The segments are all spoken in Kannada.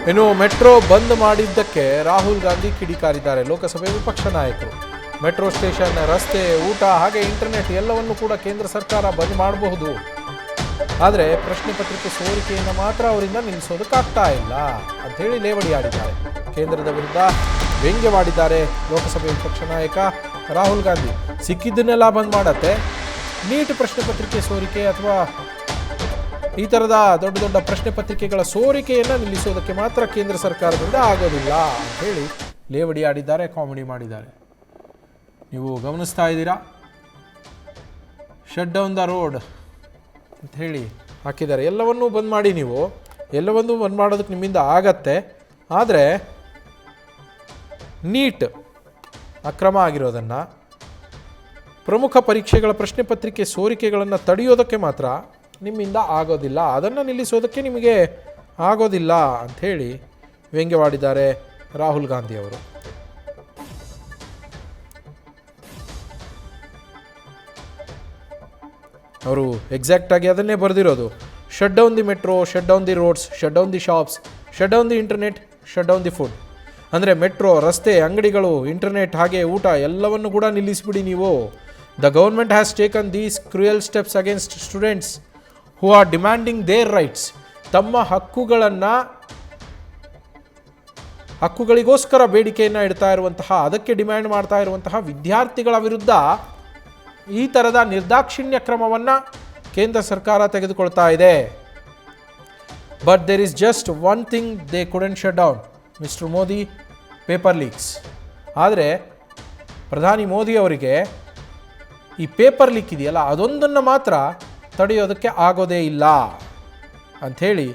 ಇನ್ನು ಮೆಟ್ರೋ ಬಂದ್ ಮಾಡಿದ್ದಕ್ಕೆ ರಾಹುಲ್ ಗಾಂಧಿ ಕಿಡಿಕಾರಿದ್ದಾರೆ. ಲೋಕಸಭೆ ವಿಪಕ್ಷ ನಾಯಕರು ಮೆಟ್ರೋ ಸ್ಟೇಷನ್, ರಸ್ತೆ, ಊಟ ಹಾಗೆ ಇಂಟರ್ನೆಟ್ ಎಲ್ಲವನ್ನು ಕೂಡ ಕೇಂದ್ರ ಸರ್ಕಾರ ಬಂದ್ ಮಾಡಬಹುದು, ಆದರೆ ಪ್ರಶ್ನೆ ಪತ್ರಿಕೆ ಸೋರಿಕೆಯನ್ನು ಮಾತ್ರ ಅವರಿಂದ ನಿಲ್ಲಿಸೋದಕ್ಕಾಗ್ತಾ ಇಲ್ಲ ಅಂಥೇಳಿ ಲೇವಡಿ ಆಡಿದ್ದಾರೆ. ಕೇಂದ್ರದ ವಿರುದ್ಧ ವ್ಯಂಗ್ಯವಾಡಿದ್ದಾರೆ ಲೋಕಸಭೆ ವಿಪಕ್ಷ ನಾಯಕ ರಾಹುಲ್ ಗಾಂಧಿ. ಸಿಕ್ಕಿದ್ದನ್ನೆಲ್ಲ ಬಂದ್ ಮಾಡತ್ತೆ, ನೀಟ್ ಪ್ರಶ್ನೆ ಪತ್ರಿಕೆ ಸೋರಿಕೆ ಅಥವಾ ಈ ಥರದ ದೊಡ್ಡ ದೊಡ್ಡ ಪ್ರಶ್ನೆ ಪತ್ರಿಕೆಗಳ ಸೋರಿಕೆಯನ್ನು ನಿಲ್ಲಿಸೋದಕ್ಕೆ ಮಾತ್ರ ಕೇಂದ್ರ ಸರ್ಕಾರದಿಂದ ಆಗೋದಿಲ್ಲ ಅಂಥೇಳಿ ಲೇವಡಿ ಆಡಿದ್ದಾರೆ, ಕಾಮಿಡಿ ಮಾಡಿದ್ದಾರೆ. ನೀವು ಗಮನಿಸ್ತಾ ಇದ್ದೀರಾ, ಶಟ್ ಡೌನ್ ದ ರೋಡ್ ಅಂತ ಹೇಳಿ ಹಾಕಿದ್ದಾರೆ. ಎಲ್ಲವನ್ನೂ ಬಂದ್ ಮಾಡಿ, ನೀವು ಎಲ್ಲವನ್ನೂ ಬಂದ್ ಮಾಡೋದಕ್ಕೆ ನಿಮ್ಮಿಂದ ಆಗತ್ತೆ, ಆದರೆ ನೀಟ್ ಅಕ್ರಮ ಆಗಿರೋದನ್ನು, ಪ್ರಮುಖ ಪರೀಕ್ಷೆಗಳ ಪ್ರಶ್ನೆ ಪತ್ರಿಕೆ ಸೋರಿಕೆಗಳನ್ನು ತಡೆಯೋದಕ್ಕೆ ಮಾತ್ರ ನಿಮ್ಮಿಂದ ಆಗೋದಿಲ್ಲ, ಅದನ್ನು ನಿಲ್ಲಿಸೋದಕ್ಕೆ ನಿಮಗೆ ಆಗೋದಿಲ್ಲ ಅಂಥೇಳಿ ವ್ಯಂಗ್ಯವಾಡಿದ್ದಾರೆ ರಾಹುಲ್ ಗಾಂಧಿ ಅವರು. ಅವರು ಎಕ್ಸಾಕ್ಟಾಗಿ ಅದನ್ನೇ ಬರೆದಿರೋದು. Shut down the metro, shut down the roads, shut down the shops, shut down the internet, shut down the food. ಅಂದರೆ ಮೆಟ್ರೋ, ರಸ್ತೆ, ಅಂಗಡಿಗಳು, ಇಂಟರ್ನೆಟ್ ಹಾಗೆ ಊಟ ಎಲ್ಲವನ್ನು ಕೂಡ ನಿಲ್ಲಿಸಿಬಿಡಿ ನೀವು. The government has taken these cruel steps against students who are demanding their rights. ತಮ್ಮ ಹಕ್ಕುಗಳಿಗೋಸ್ಕರ ಬೇಡಿಕೆಯನ್ನು ಇಡ್ತಾ ಇರುವಂತಹ, ಅದಕ್ಕೆ ಡಿಮ್ಯಾಂಡ್ ಮಾಡ್ತಾ ಇರುವಂತಹ ವಿದ್ಯಾರ್ಥಿಗಳ ವಿರುದ್ಧ ಈ ಥರದ ನಿರ್ದಾಕ್ಷಿಣ್ಯ ಕ್ರಮವನ್ನು ಕೇಂದ್ರ ಸರ್ಕಾರ ತೆಗೆದುಕೊಳ್ತಾ ಇದೆ. But there is just one thing they couldn't shut down, mister Modi, paper leaks. ಆದರೆ ಪ್ರಧಾನಿ ಮೋದಿ ಅವರಿಗೆ ಈ ಪೇಪರ್ ಲೀಕ್ ಇದೆಯಲ್ಲ, ಅದೊಂದನ್ನು ಮಾತ್ರ ತಡೆಯೋದಕ್ಕೆ ಆಗೋದೇ ಇಲ್ಲ ಅಂಥೇಳಿ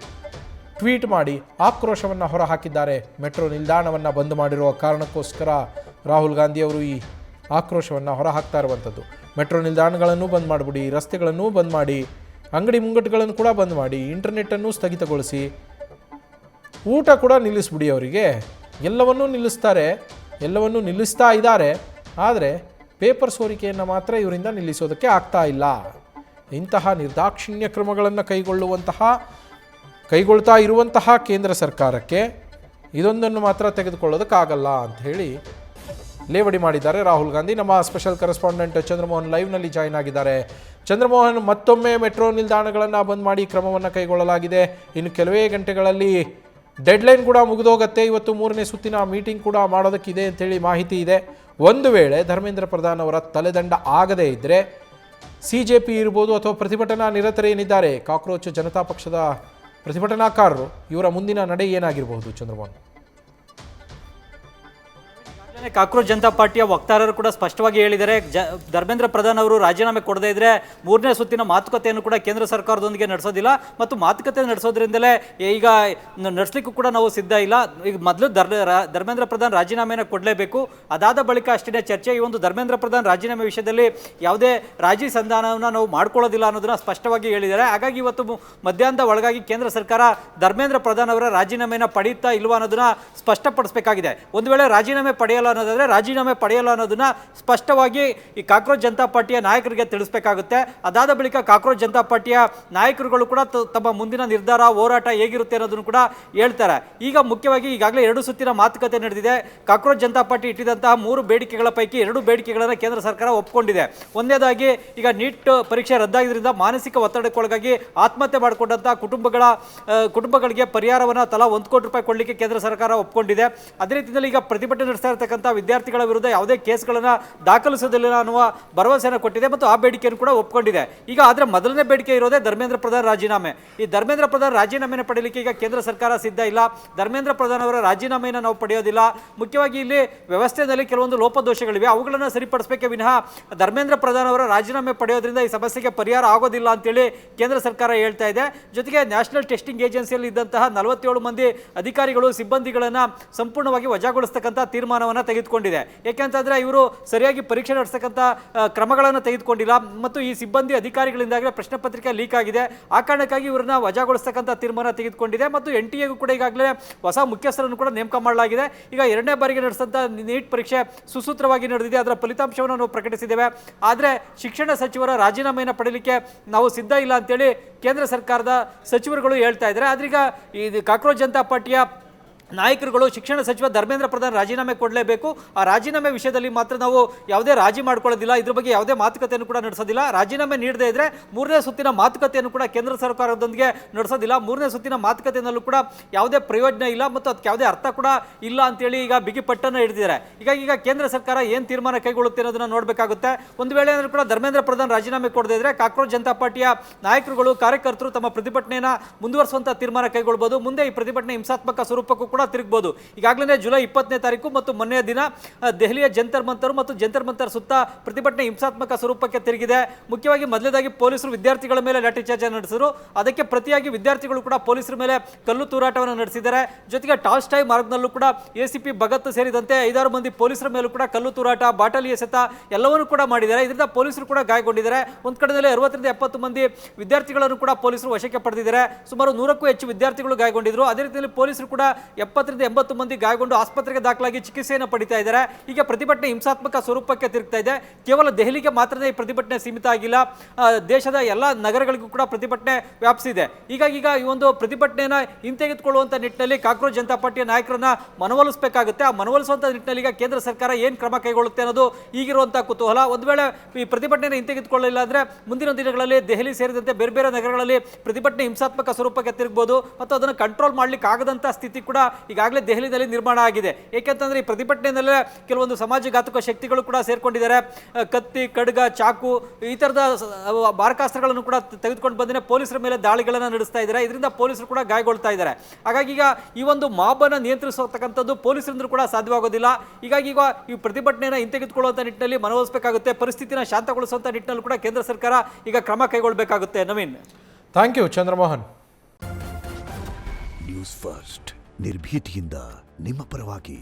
ಟ್ವೀಟ್ ಮಾಡಿ ಆಕ್ರೋಶವನ್ನು ಹೊರಹಾಕಿದ್ದಾರೆ. ಮೆಟ್ರೋ ನಿಲ್ದಾಣವನ್ನು ಬಂದ್ ಮಾಡಿರುವ ಕಾರಣಕ್ಕೋಸ್ಕರ ರಾಹುಲ್ ಗಾಂಧಿ ಅವರು ಈ ಆಕ್ರೋಶವನ್ನು ಹೊರಹಾಕ್ತಾ ಇರುವಂಥದ್ದು. ಮೆಟ್ರೋ ನಿಲ್ದಾಣಗಳನ್ನು ಬಂದ್ ಮಾಡಿಬಿಡಿ, ರಸ್ತೆಗಳನ್ನು ಬಂದ್ ಮಾಡಿ, ಅಂಗಡಿ ಮುಂಗಟ್ಟುಗಳನ್ನು ಕೂಡ ಬಂದ್ ಮಾಡಿ, ಇಂಟರ್ನೆಟ್ಟನ್ನು ಸ್ಥಗಿತಗೊಳಿಸಿ, ಊಟ ಕೂಡ ನಿಲ್ಲಿಸ್ಬಿಡಿ. ಅವರಿಗೆ ಎಲ್ಲವನ್ನೂ ನಿಲ್ಲಿಸ್ತಾರೆ, ಎಲ್ಲವನ್ನೂ ನಿಲ್ಲಿಸ್ತಾ ಇದ್ದಾರೆ, ಆದರೆ ಪೇಪರ್ ಸೋರಿಕೆಯನ್ನು ಮಾತ್ರ ಇವರಿಂದ ನಿಲ್ಲಿಸೋದಕ್ಕೆ ಆಗ್ತಾ ಇಲ್ಲ. ಇಂತಹ ನಿರ್ದಾಕ್ಷಿಣ್ಯ ಕ್ರಮಗಳನ್ನು ಕೈಗೊಳ್ತಾ ಇರುವಂತಹ ಕೇಂದ್ರ ಸರ್ಕಾರಕ್ಕೆ ಇದೊಂದನ್ನು ಮಾತ್ರ ತೆಗೆದುಕೊಳ್ಳೋದಕ್ಕಾಗಲ್ಲ ಅಂಥೇಳಿ ಲೇವಡಿ ಮಾಡಿದ್ದಾರೆ ರಾಹುಲ್ ಗಾಂಧಿ. ನಮ್ಮ ಸ್ಪೆಷಲ್ ಕರೆಸ್ಪಾಂಡೆಂಟ್ ಚಂದ್ರಮೋಹನ್ ಲೈವ್ನಲ್ಲಿ ಜಾಯ್ನ್ ಆಗಿದ್ದಾರೆ. ಚಂದ್ರಮೋಹನ್, ಮತ್ತೊಮ್ಮೆ ಮೆಟ್ರೋ ನಿಲ್ದಾಣಗಳನ್ನು ಬಂದ್ ಮಾಡಿ ಕ್ರಮವನ್ನು ಕೈಗೊಳ್ಳಲಾಗಿದೆ. ಇನ್ನು ಕೆಲವೇ ಗಂಟೆಗಳಲ್ಲಿ ಡೆಡ್ಲೈನ್ ಕೂಡ ಮುಗಿದೋಗತ್ತೆ. ಇವತ್ತು 3ನೇ ಸುತ್ತಿನ ಮೀಟಿಂಗ್ ಕೂಡ ಮಾಡೋದಕ್ಕಿದೆ ಅಂಥೇಳಿ ಮಾಹಿತಿ ಇದೆ. ಒಂದು ವೇಳೆ ಧರ್ಮೇಂದ್ರ ಪ್ರಧಾನ್ ಅವರ ತಲೆದಂಡ ಆಗದೇ ಇದ್ದರೆ CJP ಇರ್ಬೋದು ಅಥವಾ ಪ್ರತಿಭಟನಾ ನಿರತರೇನಿದ್ದಾರೆ, ಕಾಕ್ರೋಚ್ ಜನತಾ ಪಕ್ಷದ ಪ್ರತಿಭಟನಾಕಾರರು, ಇವರ ಮುಂದಿನ ನಡೆ ಏನಾಗಿರಬಹುದು ಚಂದ್ರಮೋಹನ್? ಕಾಕ್ರೋಚ್ ಜನತಾ ಪಾರ್ಟಿಯ ವಕ್ತಾರರು ಕೂಡ ಸ್ಪಷ್ಟವಾಗಿ ಹೇಳಿದ್ದಾರೆ, ಧರ್ಮೇಂದ್ರ ಪ್ರಧಾನ್ ಅವರು ರಾಜೀನಾಮೆ ಕೊಡದೇ ಇದ್ರೆ 3ನೇ ಸುತ್ತಿನ ಮಾತುಕತೆಯನ್ನು ಕೂಡ ಕೇಂದ್ರ ಸರ್ಕಾರದೊಂದಿಗೆ ನಡೆಸೋದಿಲ್ಲ, ಮತ್ತು ಮಾತುಕತೆ ನಡೆಸೋದ್ರಿಂದಲೇ ಈಗ ನಡೆಸಲಿಕ್ಕೂ ಕೂಡ ನಾವು ಸಿದ್ಧ ಇಲ್ಲ. ಈಗ ಮೊದಲು ಧರ್ಮೇಂದ್ರ ಪ್ರಧಾನ್ ರಾಜೀನಾಮೆಯನ್ನು ಕೊಡಲೇಬೇಕು, ಅದಾದ ಬಳಿಕ ಅಷ್ಟೇ ಚರ್ಚೆ. ಈ ಒಂದು ಧರ್ಮೇಂದ್ರ ಪ್ರಧಾನ್ ರಾಜೀನಾಮೆ ವಿಷಯದಲ್ಲಿ ಯಾವುದೇ ರಾಜಿ ಸಂಧಾನವನ್ನು ನಾವು ಮಾಡ್ಕೊಳ್ಳೋದಿಲ್ಲ ಅನ್ನೋದನ್ನ ಸ್ಪಷ್ಟವಾಗಿ ಹೇಳಿದ್ದಾರೆ. ಹಾಗಾಗಿ ಇವತ್ತು ಮಧ್ಯಾಹ್ನದ ಒಳಗಾಗಿ ಕೇಂದ್ರ ಸರ್ಕಾರ ಧರ್ಮೇಂದ್ರ ಪ್ರಧಾನ್ ಅವರ ರಾಜೀನಾಮೆಯನ್ನು ಪಡೆಯುತ್ತಾ ಇಲ್ವಾ ಅನ್ನೋದನ್ನ ಸ್ಪಷ್ಟಪಡಿಸಬೇಕಾಗಿದೆ. ಒಂದು ವೇಳೆ ರಾಜೀನಾಮೆ ಪಡೆಯಲ್ಲ ಅನ್ನೋದನ್ನ ಸ್ಪಷ್ಟವಾಗಿ ಈ ಕಾಕ್ರೋಚ್ ಜನತಾ ಪಾರ್ಟಿಯ ನಾಯಕರಿಗೆ ತಿಳಿಸಬೇಕಾಗುತ್ತೆ. ಅದಾದ ಬಳಿಕ ಕಾಕ್ರೋಚ್ ಜನತಾ ಪಾರ್ಟಿಯ ನಾಯಕರುಗಳು ಕೂಡ ತಮ್ಮ ಮುಂದಿನ ನಿರ್ಧಾರ, ಹೋರಾಟ ಹೇಗಿರುತ್ತೆ ಅನ್ನೋದನ್ನು ಕೂಡ ಹೇಳ್ತಾರೆ. ಈಗ ಮುಖ್ಯವಾಗಿ ಈಗಾಗಲೇ 2 ಸುತ್ತಿನ ಮಾತುಕತೆ ನಡೆದಿದೆ. ಕಾಕ್ರೋಚ್ ಜನತಾ ಪಾರ್ಟಿ ಇಟ್ಟಿದ್ದಂತಹ 3 ಬೇಡಿಕೆಗಳ ಪೈಕಿ 2 ಬೇಡಿಕೆಗಳನ್ನು ಕೇಂದ್ರ ಸರ್ಕಾರ ಒಪ್ಪಿಕೊಂಡಿದೆ. ಒಂದನೇದಾಗಿ, ಈಗ ನೀಟ್ ಪರೀಕ್ಷೆ ರದ್ದಾಗಿದ್ದರಿಂದ ಮಾನಸಿಕ ಒತ್ತಡಕ್ಕೊಳಗಾಗಿ ಆತ್ಮಹತ್ಯೆ ಮಾಡಿಕೊಂಡಂತಹ ಕುಟುಂಬಗಳಿಗೆ ಪರಿಹಾರವನ್ನು ತಲಾ 1 ಕೋಟಿ ರೂಪಾಯಿ ಕೊಡಲಿಕ್ಕೆ ಕೇಂದ್ರ ಸರ್ಕಾರ ಒಪ್ಪಿಕೊಂಡಿದೆ. ಅದೇ ರೀತಿಯಲ್ಲಿ ಈಗ ಪ್ರತಿಭಟನೆ ನಡೆಸ್ತಾ ಇರತಕ್ಕಂಥ ವಿದ್ಯಾರ್ಥಿಗಳ ವಿರುದ್ಧ ಯಾವುದೇ ಕೇಸ್ಗಳನ್ನು ದಾಖಲಿಸೋದಿಲ್ಲ ಅನ್ನುವ ಭರವಸೆಯನ್ನು ಕೊಟ್ಟಿದೆ ಮತ್ತು ಆ ಬೇಡಿಕೆಯನ್ನು ಕೂಡ ಒಪ್ಪಿಕೊಂಡಿದೆ. ಈಗ ಆದರೆ ಮೊದಲನೇ ಬೇಡಿಕೆ ಇರೋದೇ ಧರ್ಮೇಂದ್ರ ಪ್ರಧಾನ್ ರಾಜೀನಾಮೆ. ಈ ಧರ್ಮೇಂದ್ರ ಪ್ರಧಾನ್ ರಾಜೀನಾಮೆಯನ್ನು ಪಡೆಯಲಿಕ್ಕೆ ಈಗ ಕೇಂದ್ರ ಸರ್ಕಾರ ಸಿದ್ಧ ಇಲ್ಲ. ಧರ್ಮೇಂದ್ರ ಪ್ರಧಾನ್ ಅವರ ರಾಜೀನಾಮೆಯನ್ನು ನಾವು ಪಡೆಯೋದಿಲ್ಲ. ಮುಖ್ಯವಾಗಿ ಇಲ್ಲಿ ವ್ಯವಸ್ಥೆಯಲ್ಲಿ ಕೆಲವೊಂದು ಲೋಪದೋಷಗಳಿವೆ, ಅವುಗಳನ್ನು ಸರಿಪಡಿಸಬೇಕೇ ವಿನಃ ಧರ್ಮೇಂದ್ರ ಪ್ರಧಾನ್ ಅವರ ರಾಜೀನಾಮೆ ಪಡೆಯೋದ್ರಿಂದ ಈ ಸಮಸ್ಯೆಗೆ ಪರಿಹಾರ ಆಗೋದಿಲ್ಲ ಅಂತೇಳಿ ಕೇಂದ್ರ ಸರ್ಕಾರ ಹೇಳ್ತಾ ಇದೆ. ಜೊತೆಗೆ ನ್ಯಾಷನಲ್ ಟೆಸ್ಟಿಂಗ್ ಏಜೆನ್ಸಿಯಲ್ಲಿ ಇದ್ದಂತಹ 47 ಮಂದಿ ಅಧಿಕಾರಿಗಳು, ಸಿಬ್ಬಂದಿಗಳನ್ನು ಸಂಪೂರ್ಣವಾಗಿ ವಜಾಗೊಳಿಸತಕ್ಕಂಥ ತೀರ್ಮಾನವನ್ನು ತೆಗೆದುಕೊಂಡಿದೆ. ಯಾಕೆಂತಂದ್ರೆ ಇವರು ಸರಿಯಾಗಿ ಪರೀಕ್ಷೆ ನಡೆಸತಕ್ಕಂಥ ಕ್ರಮಗಳನ್ನು ತೆಗೆದುಕೊಂಡಿಲ್ಲ ಮತ್ತು ಈ ಸಿಬ್ಬಂದಿ ಅಧಿಕಾರಿಗಳಿಂದಾಗಲೇ ಪ್ರಶ್ನೆ ಪತ್ರಿಕೆ ಲೀಕ್ ಆಗಿದೆ. ಆ ಕಾರಣಕ್ಕಾಗಿ ಇವರನ್ನ ವಜಾಗೊಳಿಸತಕ್ಕಂಥ ತೀರ್ಮಾನ ತೆಗೆದುಕೊಂಡಿದೆ ಮತ್ತು NTAಗೂ ಕೂಡ ಈಗಾಗಲೇ ಹೊಸ ಮುಖ್ಯಸ್ಥರನ್ನು ಕೂಡ ನೇಮಕ ಮಾಡಲಾಗಿದೆ. ಈಗ 2ನೇ ಬಾರಿಗೆ ನಡೆಸಿದಂಥ ನೀಟ್ ಪರೀಕ್ಷೆ ಸುಸೂತ್ರವಾಗಿ ನಡೆದಿದೆ, ಅದರ ಫಲಿತಾಂಶವನ್ನು ನಾವು ಪ್ರಕಟಿಸಿದ್ದೇವೆ. ಆದರೆ ಶಿಕ್ಷಣ ಸಚಿವರ ರಾಜೀನಾಮೆಯನ್ನು ಪಡೆಯಲಿಕ್ಕೆ ನಾವು ಸಿದ್ಧ ಇಲ್ಲ ಅಂತೇಳಿ ಕೇಂದ್ರ ಸರ್ಕಾರದ ಸಚಿವರುಗಳು ಹೇಳ್ತಾ ಇದ್ದಾರೆ. ಆದ್ರೀಗ ಈ ಕಾಕ್ರೋಚ್ ಜನತಾ ಪಾರ್ಟಿಯ ನಾಯಕರುಗಳು ಶಿಕ್ಷಣ ಸಚಿವ ಧರ್ಮೇಂದ್ರ ಪ್ರಧಾನ್ ರಾಜೀನಾಮೆ ಕೊಡಲೇಬೇಕು. ಆ ರಾಜೀನಾಮೆ ವಿಷಯದಲ್ಲಿ ಮಾತ್ರ ನಾವು ಯಾವುದೇ ರಾಜಿ ಮಾಡ್ಕೊಳ್ಳೋದಿಲ್ಲ, ಇದ್ರ ಬಗ್ಗೆ ಯಾವುದೇ ಮಾತುಕತೆಯನ್ನು ಕೂಡ ನಡೆಸೋದಿಲ್ಲ. ರಾಜೀನಾಮೆ ನೀಡದೇ ಇದ್ರೆ 3ನೇ ಸುತ್ತಿನ ಮಾತುಕತೆಯನ್ನು ಕೂಡ ಕೇಂದ್ರ ಸರ್ಕಾರದೊಂದಿಗೆ ನಡೆಸೋದಿಲ್ಲ. 3ನೇ ಸುತ್ತಿನ ಮಾತುಕತೆಯಲ್ಲೂ ಕೂಡ ಯಾವುದೇ ಪ್ರಯೋಜನ ಇಲ್ಲ ಮತ್ತು ಅದಕ್ಕೆ ಯಾವುದೇ ಅರ್ಥ ಕೂಡ ಇಲ್ಲ ಅಂತೇಳಿ ಈಗ ಬಿಗಿಪಟ್ಟನ್ನು ಹಿಡಿದಿದ್ದಾರೆ. ಈಗ ಕೇಂದ್ರ ಸರ್ಕಾರ ಏನು ತೀರ್ಮಾನ ಕೈಗೊಳ್ಳುತ್ತೆ ಅನ್ನೋದನ್ನ ನೋಡಬೇಕಾಗುತ್ತೆ. ಒಂದು ವೇಳೆ ಏನಾದರೂ ಕೂಡ ಧರ್ಮೇಂದ್ರ ಪ್ರಧಾನ್ ರಾಜೀನಾಮೆ ಕೊಡದೇ ಇದ್ರೆ ಕಾಕ್ರೋಚ್ ಜನತಾ ಪಾರ್ಟಿಯ ನಾಯಕರುಗಳು ಕಾರ್ಯಕರ್ತರು ತಮ್ಮ ಪ್ರತಿಭಟನೆಯನ್ನು ಮುಂದುವರಿಸುವಂತ ತೀರ್ಮಾನ ಕೈಗೊಳ್ಳಬಹುದು. ಮುಂದೆ ಈ ಪ್ರತಿಭಟನೆ ಹಿಂಸಾತ್ಮಕ ಸ್ವರೂಪಕ್ಕೂ ಕೂಡ ತಿರುಗಬಹುದು. ಈಗಾಗಲೇ ಜುಲೈ 20ನೇ ತಾರೀಕು ಮತ್ತು ಮೊನ್ನೆಯ ದಿನ ದೆಹಲಿಯ ಜಂತರ್ ಮಂತರ್ ಮತ್ತು ಜಂತರ್ ಮಂತರ್ ಸುತ್ತ ಪ್ರತಿಭಟನೆ ಹಿಂಸಾತ್ಮಕ ಸ್ವರೂಪಕ್ಕೆ ತಿರುಗಿದೆ. ಮುಖ್ಯವಾಗಿ ಮೊದಲನೇದಾಗಿ ಪೊಲೀಸರು ವಿದ್ಯಾರ್ಥಿಗಳ ಮೇಲೆ ಲಾಠಿ ಚಾರ್ಜ್ ನಡೆಸಿದರು. ಅದಕ್ಕೆ ಪ್ರತಿಯಾಗಿ ವಿದ್ಯಾರ್ಥಿಗಳು ಕೂಡ ಪೊಲೀಸರ ಮೇಲೆ ಕಲ್ಲು ತೂರಾಟವನ್ನು ನಡೆಸಿದ್ದಾರೆ. ಜೊತೆಗೆ ಟಾಲ್ಸ್ಟಾಯ್ ಮಾರ್ಗ್ನಲ್ಲೂ ಕೂಡ ಎಸಿಪಿ ಭಗತ್ ಸೇರಿದಂತೆ 5-6 ಮಂದಿ ಪೊಲೀಸರ ಮೇಲೂ ಕೂಡ ಕಲ್ಲು ತೂರಾಟ, ಬಾಟಲಿ ಎಸೆತ ಎಲ್ಲವನ್ನೂ ಕೂಡ ಮಾಡಿದ್ದಾರೆ. ಇದರಿಂದ ಪೊಲೀಸರು ಕೂಡ ಗಾಯಗೊಂಡಿದ್ದಾರೆ. ಒಂದು ಕಡೆಯಲ್ಲಿ 60ರಿಂದ 70 ಮಂದಿ ವಿದ್ಯಾರ್ಥಿಗಳನ್ನು ಕೂಡ ಪೊಲೀಸರು ವಶಕ್ಕೆ ಪಡೆದಿದ್ದಾರೆ. ಸುಮಾರು 100ಕ್ಕೂ ಹೆಚ್ಚು ವಿದ್ಯಾರ್ಥಿಗಳು ಗಾಯಗೊಂಡಿದ್ರು. ಅದೇ ರೀತಿಯಲ್ಲಿ ಪೊಲೀಸರು ಕೂಡ 70ರಿಂದ 80 ಮಂದಿ ಗಾಯಗೊಂಡು ಆಸ್ಪತ್ರೆಗೆ ದಾಖಲಾಗಿ ಚಿಕಿತ್ಸೆಯನ್ನು ಪಡಿತಾ ಇದ್ದಾರೆ. ಈಗ ಪ್ರತಿಭಟನೆ ಹಿಂಸಾತ್ಮಕ ಸ್ವರೂಪಕ್ಕೆ ತಿರುಗ್ತಾ ಇದೆ. ಕೇವಲ ದೆಹಲಿಗೆ ಮಾತ್ರನೇ ಈ ಪ್ರತಿಭಟನೆ ಸೀಮಿತ ಆಗಿಲ್ಲ, ದೇಶದ ಎಲ್ಲ ನಗರಗಳಿಗೂ ಕೂಡ ಪ್ರತಿಭಟನೆ ವ್ಯಾಪಿಸಿದೆ. ಈಗ ಈ ಒಂದು ಪ್ರತಿಭಟನೆಯನ್ನು ಹಿಂತೆಗೆದುಕೊಳ್ಳುವಂತ ನಿಟ್ಟಿನಲ್ಲಿ ಕಾಕ್ರೋಚ್ ಜನತಾ ಪಾರ್ಟಿಯ ನಾಯಕರನ್ನ ಮನವೊಲಿಸಬೇಕಾಗುತ್ತೆ. ಆ ಮನವೊಲಿಸುವಂತ ನಿಟ್ಟಿನಲ್ಲಿ ಈಗ ಕೇಂದ್ರ ಸರ್ಕಾರ ಏನು ಕ್ರಮ ಕೈಗೊಳ್ಳುತ್ತೆ ಅನ್ನೋದು ಈಗಿರುವಂತಹ ಕುತೂಹಲ. ಒಂದು ವೇಳೆ ಈ ಪ್ರತಿಭಟನೆಯನ್ನು ಹಿಂತೆಗೆದುಕೊಳ್ಳಲಿಲ್ಲ ಅಂದ್ರೆ ಮುಂದಿನ ದಿನಗಳಲ್ಲಿ ದೆಹಲಿ ಸೇರಿದಂತೆ ಬೇರೆ ಬೇರೆ ನಗರಗಳಲ್ಲಿ ಪ್ರತಿಭಟನೆ ಹಿಂಸಾತ್ಮಕ ಸ್ವರೂಪಕ್ಕೆ ತಿರುಗಬಹುದು ಮತ್ತು ಅದನ್ನು ಕಂಟ್ರೋಲ್ ಮಾಡ್ಲಿಕ್ಕೆ ಆಗದಂತ ಸ್ಥಿತಿ ಕೂಡ ಈಗಾಗಲೇ ದೆಹಲಿಯಲ್ಲಿ ನಿರ್ಮಾಣ ಆಗಿದೆ. ಏಕೆಂತಂದ್ರೆ ಈ ಪ್ರತಿಭಟನೆಯಲ್ಲೇ ಕೆಲವೊಂದು ಸಮಾಜಘಾತಕ ಶಕ್ತಿಗಳು ಕೂಡ ಸೇರ್ಕೊಂಡಿದ್ದಾರೆ. ಕತ್ತಿ, ಖಡ್ಗ, ಚಾಕು ಈ ತರದ ಮಾರಕಾಸ್ತ್ರಗಳನ್ನು ಕೂಡ ತೆಗೆದುಕೊಂಡು ಬಂದೇ ಪೊಲೀಸರ ಮೇಲೆ ದಾಳಿಗಳನ್ನು ನಡೆಸ್ತಾ ಇದ್ದಾರೆ. ಇದರಿಂದ ಪೊಲೀಸರು ಕೂಡ ಗಾಯಗೊಳ್ತಾ ಇದ್ದಾರೆ. ಹಾಗಾಗಿ ಈಗ ಈ ಒಂದು ಮಾಬ್ ಅನ್ನು ನಿಯಂತ್ರಿಸತಕ್ಕಂಥದ್ದು ಪೊಲೀಸರಿಂದ ಕೂಡ ಸಾಧ್ಯವಾಗೋದಿಲ್ಲ. ಹೀಗಾಗಿ ಈಗ ಈ ಪ್ರತಿಭಟನೆಯನ್ನು ಹಿಂತೆಗೆದುಕೊಳ್ಳುವಂತ ನಿಟ್ಟಿನಲ್ಲಿ ಮನವೊಲಿಸಬೇಕಾಗುತ್ತೆ. ಪರಿಸ್ಥಿತಿನ ಶಾಂತಗೊಳಿಸುವಂತ ನಿಟ್ಟಿನಲ್ಲಿ ಕೂಡ ಕೇಂದ್ರ ಸರ್ಕಾರ ಈಗ ಕ್ರಮ ಕೈಗೊಳ್ಳಬೇಕಾಗುತ್ತೆ. Naveen, thank you Chandramohan. News first ನಿರ್ಭೀತಿಯಿಂದ ನಿಮ್ಮ ಪರವಾಗಿ.